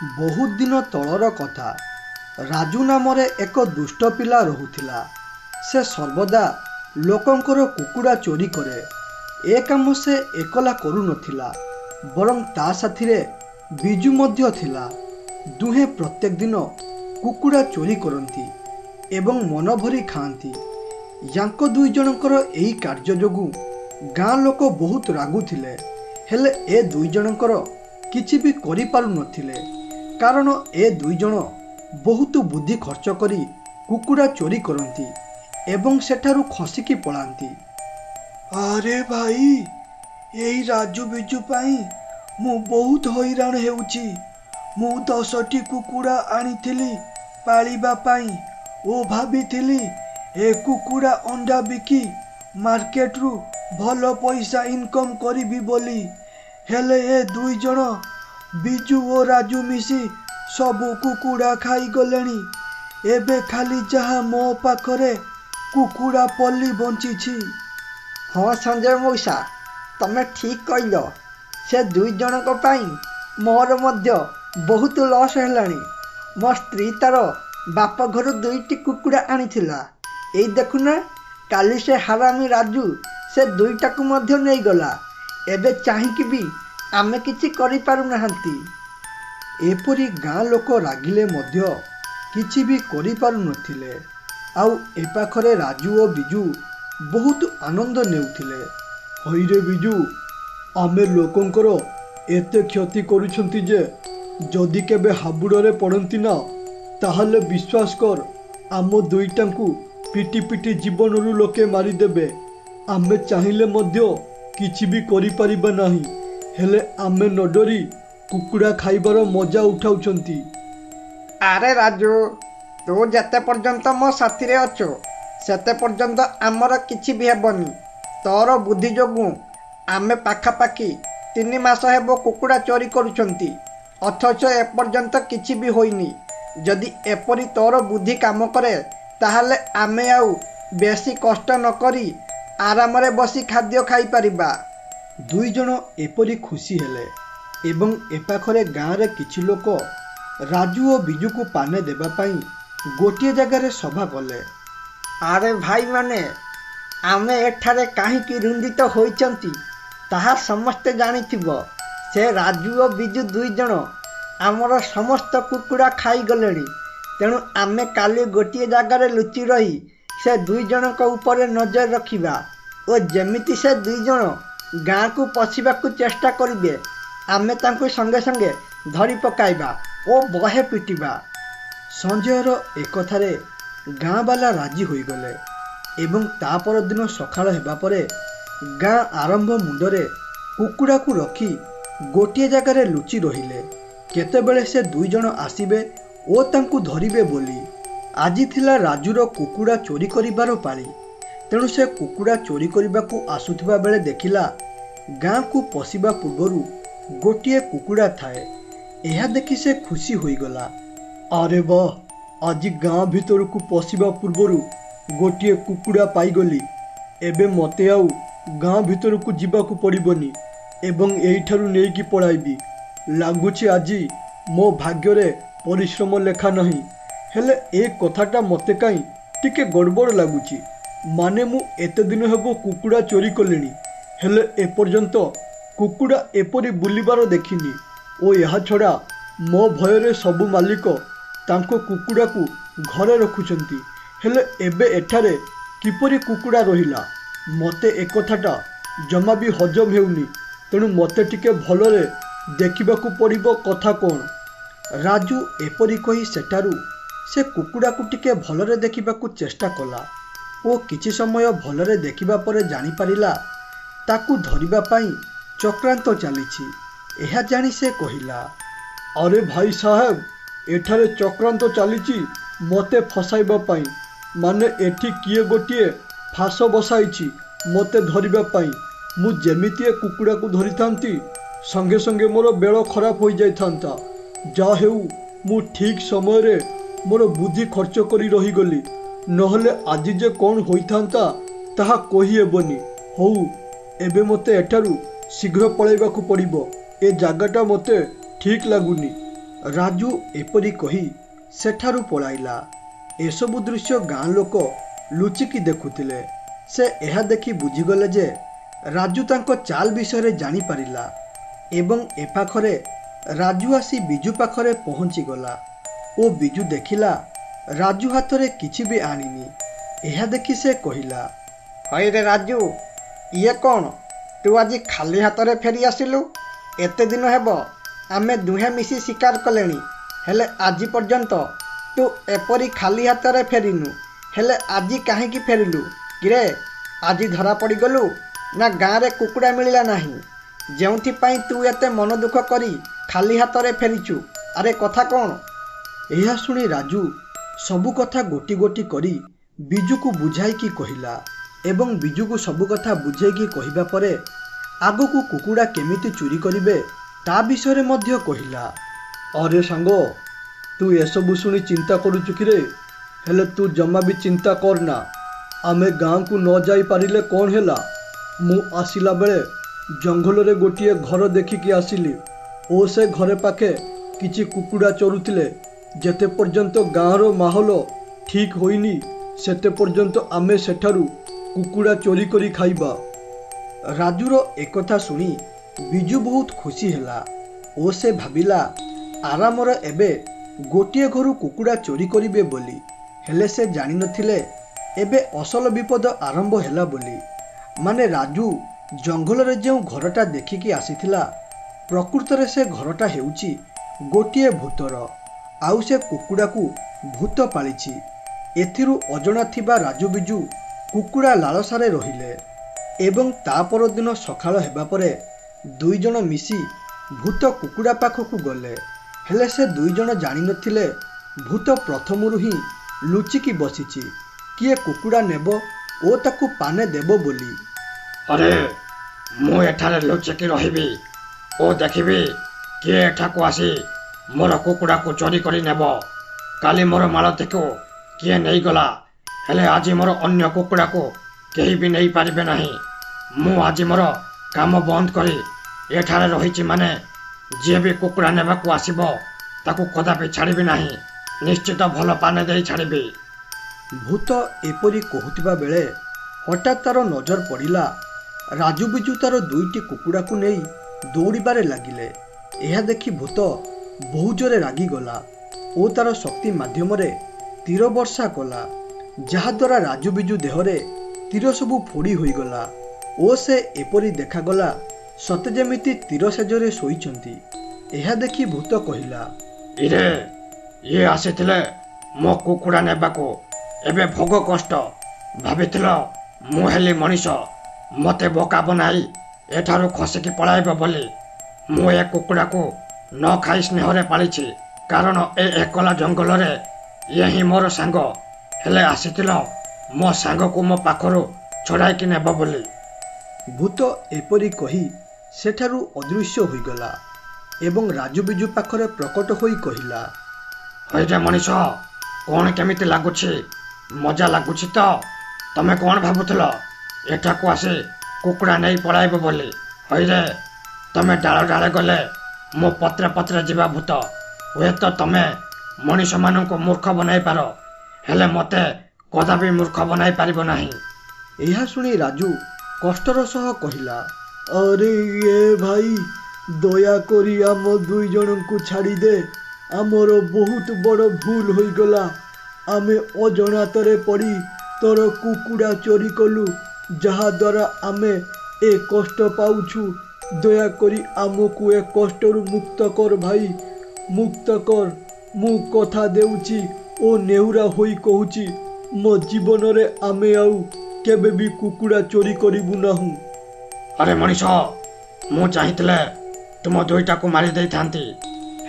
बहुत दिन तलर कथा। राजू नाम एक दुष्ट पिला रहुथिला। से सर्वदा लोकंकर कुकुड़ा चोरी करे। ए काम से एकला करू नथिला, बरं ता साथिरे बिजू मध्य थिला। दुहे प्रत्येक दिन कुकुड़ा चोरी करती एवं मन भरी खाती। यांको दुई जनकर एही कार्य जोगु गाँ लोक बहुत रागुथिले, हेले ए दुई जनकर किछि भी करि पारु नथिले, कारण ए दुई जन बहुत बुद्धि खर्च करी कुकुड़ा चोरी करती एवं सेठारु खसिकी पलांती। अरे भाई, एही राजू बिजू पाई मु बहुत हैरान हेउची। मु 10टी कुकुड़ा आनिथिली पालिबा पाई ओ भाबिथिली ए कुकुड़ा अंडा बिकी मार्केट रु भल पैसा इनकम करिबी बोली, हेले ए दुई जन बिजू और राजू मिसी सबु कुकुड़ा खाई गलेनी। एबे खाली जहा मो पाखरे कुकुड़ा पल्ली बंची। हाँ संजय मौसा, तमे ठीक कहल। से दुई जनक पाई मोर मध्य बहुत लॉस हेलानी। मो स्त्री तार बाप घर 2टी कुकुड़ा आनिथिला। एई देखुना, काली से हारामी राजू से 2टाकू मध्य नहीं गला। एबे चाहिकी भी आमे किछि करि पारु नाहंती। एपरी गाँ लोक रागिले मध्य किछि भी करि पारु नथिले। आउ ए पाखरे राजू और बिजू बहुत आनंद नेउथिले। हईरे बिजू, आमे लोकंकर एते क्षति करूछंती जे जदि केबे हाबुड़रे पड़ंती ना, ताहले विश्वास कर आम 2टांकू पिटी पिटी जीवनरू लोके मारिदेबे। आमे चाहिले मध्य किछि भी करि परिबा नाही, हेले आमे न डरी कुकुड़ा खाइबार मजा उठाउछंती। अरे राजू, तू जते पर्यंत मो साथी रे अछो सेते पर्यंत आमर किछि भी हेबनी। तोर बुद्धि जोगु आमे पाखापाखी 3 मास हेबो कुकुड़ा चोरी करूछंती, अथच एपर्यंत किछि भी होइनी। जदि एपरी तोर बुद्धि काम करे, ताहले आमे आउ बेसी कष्ट न करी आराम रे बसी खाद्य खाई परिबा। दुई जन एपरी खुशी हेले एवं एपाखरे गाँ रे किछि लोक राजू और बिजू को पाने देबा पाई गोटिए जगार सभा कले। अरे भाई माने, आमे एठारे काहीकि रुंदित होइचंती ताहा समस्ते जानिथिबो। से राजू और बिजू 2 जन आमर समस्त कुकुड़ा खाई गलेनी। तेणु आमे काली गोटिए जगार लुचि रही से 2 जनक ऊपर नजर रखिबा और जेमिति से 2 जन गाँ को पशिबाकू चेष्टा करिबे, आमे तांकु संगे संगे धरी पकाइबा और बहे पिटिबा। संजयर एकथारे गाँ बाला राजी होई गले एवं ता पर दिन सकाळ हेबा परे गाँ आरंभ मुंडरे कुकुड़ा को रखी गोटिए जगार लुचि रहिले। केतेबेले से 2 जन आसीबे ओ तांकु धरिबे बोली। आजी थिला राजूर कुकुड़ा चोरी करिबार पाली। तेणु से कुकुड़ा चोरी करबाकू आसुथिबा बेले देखिला गाँ को पशिबा पूर्वरु गोटिए कुकुड़ा थाए। एहा देखि से खुशी होई गला। अरे वाह, आज गाँ भीतर को पशिबा पूर्वरु गोटिए कुकुड़ा पाईगली। एबे मते आउ गाँ भीतर को जिबाकू पड़िबनी एवं एइठारु नेइकी पळाइबी। लागुछि आजी मो भाग्य परिश्रम लेखा नहीं, हेले ए कथाटा मते काई टिके गड़बड़ लागुछि। माने मु एते दिन हेबो कुकुड़ा चोरी कलेनी, हेले एपर्यंत कुकुड़ा एपरी बुलिबार देखिनी। ओ यहा छड़ा मो भयरे सबु मालिक तांको कुकुड़ा को घरे रखुचंती, हेले एबे एठारे किपरि कुकुड़ा रहिला मते एक कथाटा जमा भी हजम हेउनी। तेणु मते टिके भलरे देखिबाकू पड़िबो कथा कोन। राजू एपरी कही सेठारु से कुकुड़ा को टिके भलरे देखिबाकू चेष्टा कला ओ किछि समय भलरे देखिबा परे जानि पारिला ताकू धरिबा पाई चक्रांत चलीछि। एहा जानि से कहिला, अरे भाई साहेब, एठारे चक्रांत चलीछि मते फसाइबा पाई। माने एठी किए गोटिए फास बसाइछि मते धरिबा पाई। मु जेमिति कुकुड़ा को धरिथांती संगे संगे मोर बेଳ खराब हो जाइथांता। जा हेउ मु ठीक समय रे मोर बुद्धि खर्च करी रही गली, नहले आजी जे कौन होइथांता ताहा कहि हेबनी। हौ एबे मते एठारु शीघ्र पळाइबाकू पड़िबो। ए जागाटा मते ठीक लागुनी। ରାଜୁ ଏପରି କହି ସେଠାରୁ ପଳାଇଲା। ଏସବୁ ଦୃଶ୍ୟ ଗାଁ ଲୋକ ଲୁଚିକି ଦେଖୁଥିଲେ। ସେ ଏହା ଦେଖି ବୁଝିଗଲେ ଯେ ରାଜୁ ତାଙ୍କ ଚାଲ ବିଷୟରେ ଜାଣିପାରିଲା ଏବଂ ଏ ପାଖରେ ରାଜୁ ଆସି ବିଜୁ ପାଖରେ ପହଞ୍ଚିଗଲା ଓ ବିଜୁ ଦେଖିଲା ରାଜୁ ହାତରେ କିଛି ବି ଆଣିନି। ଏହା ଦେଖି ସେ କହିଲା, ହଇରେ ରାଜୁ, ଇଏ କ'ଣ? ତୁ ଆଜି ଖାଲି ହାତରେ ଫେରି ଆସିଲୁ? ଏତେ ଦିନ ହେବ ଆମେ ଦୁହେଁ ମିଶି ଶିକାର କଲେଣି, ହେଲେ ଆଜି ପର୍ଯ୍ୟନ୍ତ ତୁ ଏପରି ଖାଲି ହାତରେ ଫେରିନୁ। ହେଲେ ଆଜି କାହିଁକି ଫେରିଲୁ କିରେ? ଆଜି ଧରା ପଡ଼ିଗଲୁ ନା ଗାଁରେ କୁକୁଡ଼ା ମିଳିଲା ନାହିଁ, ଯେଉଁଥିପାଇଁ ତୁ ଏତେ ମନ ଦୁଃଖ କରି ଖାଲି ହାତରେ ଫେରିଛୁ? ଆରେ କଥା କ'ଣ? ଏହା ଶୁଣି ରାଜୁ ସବୁ କଥା ଗୋଟି ଗୋଟି କରି ବିଜୁକୁ ବୁଝାଇକି କହିଲା ଏବଂ ବିଜୁକୁ ସବୁ କଥା ବୁଝାଇକି କହିବା ପରେ ଆଗକୁ କୁକୁଡ଼ା କେମିତି ଚୋରି କରିବେ ତା ବିଷୟରେ ମଧ୍ୟ କହିଲା। ଆରେ ସାଙ୍ଗ, ତୁ ଏସବୁ ଶୁଣି ଚିନ୍ତା କରୁଛୁ କିରେ? ହେଲେ ତୁ ଜମା ବି ଚିନ୍ତା କରନା। ଆମେ ଗାଁକୁ ନ ଯାଇପାରିଲେ କ'ଣ ହେଲା? ମୁଁ ଆସିଲା ବେଳେ ଜଙ୍ଗଲରେ ଗୋଟିଏ ଘର ଦେଖିକି ଆସିଲି ଓ ସେ ଘରେ ପାଖେ କିଛି କୁକୁଡ଼ା ଚରୁଥିଲେ। ଯେତେ ପର୍ଯ୍ୟନ୍ତ ଗାଁର ମାହୋଲ ଠିକ୍ ହୋଇନି ସେତେ ପର୍ଯ୍ୟନ୍ତ ଆମେ ସେଠାରୁ କୁକୁଡ଼ା ଚୋରି କରି ଖାଇବା। ରାଜୁର ଏକଥା ଶୁଣି ବିଜୁ ବହୁତ ଖୁସି ହେଲା ଓ ସେ ଭାବିଲା ଆରାମରେ ଏବେ ଗୋଟିଏ ଘରୁ କୁକୁଡ଼ା ଚୋରି କରିବେ ବୋଲି। ହେଲେ ସେ ଜାଣିନଥିଲେ ଏବେ ଅସଲ ବିପଦ ଆରମ୍ଭ ହେଲା ବୋଲି। ମାନେ ରାଜୁ ଜଙ୍ଗଲରେ ଯେଉଁ ଘରଟା ଦେଖିକି ଆସିଥିଲା ପ୍ରକୃତରେ ସେ ଘରଟା ହେଉଛି ଗୋଟିଏ ଭୂତର, ଆଉ ସେ କୁକୁଡ଼ାକୁ ଭୂତ ପାଳିଛି। ଏଥିରୁ ଅଜଣା ଥିବା ରାଜୁ ବିଜୁ କୁକୁଡ଼ା ଲାଳସାରେ ରହିଲେ ଏବଂ ତା ପରଦିନ ସକାଳ ହେବା ପରେ ଦୁଇଜଣ ମିଶି ଭୂତ କୁକୁଡ଼ା ପାଖକୁ ଗଲେ। ହେଲେ ସେ ଦୁଇଜଣ ଜାଣିନଥିଲେ ଭୂତ ପ୍ରଥମରୁ ହିଁ ଲୁଚିକି ବସିଛି, କିଏ କୁକୁଡ଼ା ନେବ ଓ ତାକୁ ପାନେ ଦେବ ବୋଲି। ଆରେ ମୁଁ ଏଠାରେ ଲୁଚିକି ରହିବି ଓ ଦେଖିବି କିଏ ଏଠାକୁ ଆସି ମୋର କୁକୁଡ଼ାକୁ ଚୋରି କରି ନେବ। କାଲି ମୋର ମାଳତୀକୁ କିଏ ନେଇଗଲା, ହେଲେ ଆଜି ମୋର ଅନ୍ୟ କୁକୁଡ଼ାକୁ କେହି ବି ନେଇପାରିବେ ନାହିଁ। ମୁଁ ଆଜି ମୋର କାମ ବନ୍ଦ କରି ଏଠାରେ ରହିଛି, ମାନେ ଯିଏ ବି କୁକୁଡ଼ା ନେବାକୁ ଆସିବ ତାକୁ କଦାପି ଛାଡ଼ିବି ନାହିଁ। ନିଶ୍ଚିତ ଭଲ ପାନେ ଦେଇ ଛାଡ଼ିବି। ଭୂତ ଏପରି କହୁଥିବା ବେଳେ ହଠାତ୍ ତାର ନଜର ପଡ଼ିଲା ରାଜୁ ବିଜୁ ତାର ଦୁଇଟି କୁକୁଡ଼ାକୁ ନେଇ ଦୌଡ଼ିବାରେ ଲାଗିଲେ। ଏହା ଦେଖି ଭୂତ ବହୁ ଜୋରେ ରାଗିଗଲା ଓ ତାର ଶକ୍ତି ମାଧ୍ୟମରେ ତୀର ବର୍ଷା କଲା, ଯାହାଦ୍ୱାରା ରାଜୁ ବିଜୁ ଦେହରେ ତୀର ସବୁ ଫୋଡ଼ି ହୋଇଗଲା ଓ ସେ ଏପରି ଦେଖାଗଲା ସତେ ଯେମିତି ତୀର ସେଜରେ ଶୋଇଛନ୍ତି। ଏହା ଦେଖି ଭୂତ କହିଲା, ଇରେ, ଇଏ ଆସିଥିଲେ ମୋ କୁକୁଡ଼ା ନେବାକୁ, ଏବେ ଭୋଗ କଷ୍ଟ। ଭାବିଥିଲ ମୁଁ ହେଲି ମଣିଷ, ମୋତେ ବୋକା ବନାଇ ଏଠାରୁ ଖସିକି ପଳାଇବ ବୋଲି। ମୁଁ ଏ କୁକୁଡ଼ାକୁ ନ ଖାଇ ସ୍ନେହରେ ପାଳିଛି, କାରଣ ଏ ଏକଲା ଜଙ୍ଗଲରେ ଇଏ ହିଁ ମୋର ସାଙ୍ଗ। ହେଲେ ଆସିଥିଲ ମୋ ସାଙ୍ଗକୁ ମୋ ପାଖରୁ ଛଡ଼ାଇକି ନେବ ବୋଲି। ଭୂତ ଏପରି କହି ସେଠାରୁ ଅଦୃଶ୍ୟ ହୋଇଗଲା ଏବଂ ରାଜୁ ବିଜୁ ପାଖରେ ପ୍ରକଟ ହୋଇ କହିଲା, ହଇରେ ମଣିଷ, କ'ଣ କେମିତି ଲାଗୁଛି? ମଜା ଲାଗୁଛି ତ? ତମେ କ'ଣ ଭାବୁଥିଲ ଏଠାକୁ ଆସି କୁକୁଡ଼ା ନେଇ ପଳାଇବ ବୋଲି? ହଇରେ, ତମେ ଡାଳ ଡାଳେ ଗଲେ ମୁଁ ପତ୍ରେ ପତ୍ରେ ଯିବା ଭୂତ। ହୁଏତ ତମେ ମଣିଷମାନଙ୍କୁ ମୂର୍ଖ ବନାଇ ପାର, ହେଲେ ମୋତେ କଦାପି ମୂର୍ଖ ବନାଇ ପାରିବ ନାହିଁ। ଏହା ଶୁଣି ରାଜୁ କଷ୍ଟର ସହ କହିଲା, ଆରେ ଏ ଭାଇ, ଦୟାକରି ଆମ ଦୁଇ ଜଣଙ୍କୁ ଛାଡ଼ିଦେ। ଆମର ବହୁତ ବଡ଼ ଭୁଲ ହୋଇଗଲା। ଆମେ ଅଜଣାତରେ ପଡ଼ି ତୋର କୁକୁଡ଼ା ଚୋରି କଲୁ, ଯାହାଦ୍ୱାରା ଆମେ ଏ କଷ୍ଟ ପାଉଛୁ। ଦୟାକରି ଆମକୁ ଏ କଷ୍ଟରୁ ମୁକ୍ତ କର ଭାଇ, ମୁକ୍ତ କର। ମୁଁ କଥା ଦେଉଛି ଓ ନେହୁରା ହୋଇ କହୁଛି, ମୋ ଜୀବନରେ ଆମେ ଆଉ କେବେ ବି କୁକୁଡ଼ା ଚୋରି କରିବୁ ନାହିଁ। ଆରେ ମଣିଷ, ମୁଁ ଚାହିଁଥିଲେ ତୁମ ଦୁଇଟାକୁ ମାରି ଦେଇଥାନ୍ତି,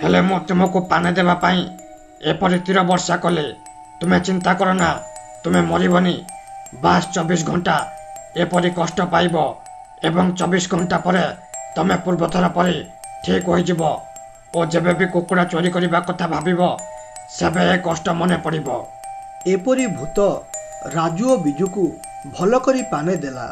ହେଲେ ମୁଁ ତୁମକୁ ପାନେ ଦେବା ପାଇଁ ଏପରି ତୀର ବର୍ଷା କଲେ। ତୁମେ ଚିନ୍ତା କର ନା, ତୁମେ ମରିବନି। ବାସ୍ 24 ଘଣ୍ଟା ଏପରି କଷ୍ଟ ପାଇବ ଏବଂ 24 ଘଣ୍ଟା ପରେ ତମେ ପୂର୍ବଥର ପରି ଠିକ୍ ହୋଇଯିବ ଓ ଯେବେ ବି କୁକୁଡ଼ା ଚୋରି କରିବା କଥା ଭାବିବ ସେବେ ଏ କଷ୍ଟ ମନେ ପଡ଼ିବ। ଏପରି ଭୂତ ରାଜୁ ଓ ବିଜୁକୁ ଭଲ କରି ପାନେ ଦେଲା